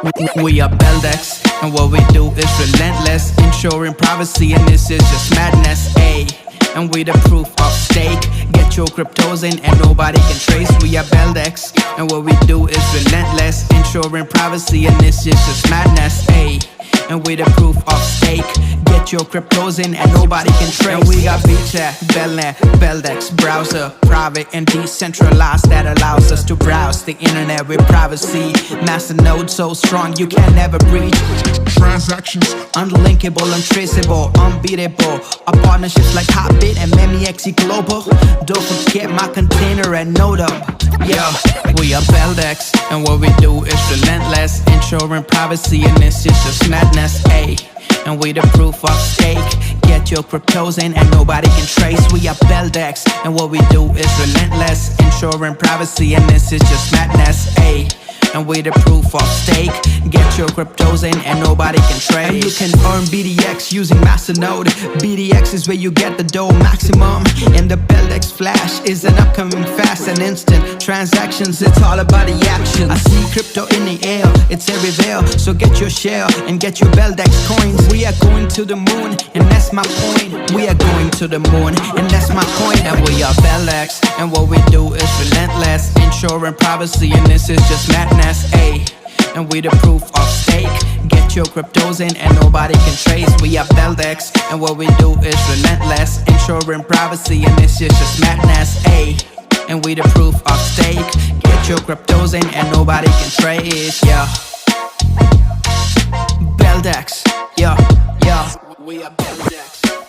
We are Beldex, and what we do is relentless, ensuring privacy, and this is just madness, ayy. And we the proof of stake. Get your cryptos in and nobody can trace. We are Beldex, and what we do is relentless, ensuring privacy, and this is just madness, ayy. And we the proof of stake. Get your cryptos in and nobody can trace. And we got VChat, Belnet, Beldex, browser, private and decentralized, that allows us to browse the internet with privacy. Master node so strong you can never breach. Transactions Unlinkable, untraceable, unbeatable. Our partnerships like Hotbit and MEXE Global. Don't forget my container and node up. Yo, we are Beldex, and what we do is relentless, ensuring privacy, and this is just madness, ayy. And we the proof of stake. Get your cryptos in and nobody can trace. We are Beldex, and what we do is relentless, ensuring privacy, and this is just madness, ayy. And we the proof of stake. Get your cryptos in and nobody can trace. And you can earn BDX using Masternode. BDX is where you get the dough maximum. And the Beldex Flash is an upcoming fast and instant transactions. It's all about the action. I see crypto in the air, it's everywhere. So get your share and get your Beldex coins. We are going to the moon, and that's my point. We are going to the moon, and that's my point. And we are Beldex, and what we do is relentless, ensuring privacy, and this is just madness, ayy. And we the proof of stake. Get your cryptos in and nobody can trace. We are Beldex, and what we do is relentless, ensuring privacy, and this is just madness, ayy. And we the proof of stake. Get your cryptos in and nobody can trace. Yeah, Beldex, yeah, yeah. We are Beldex.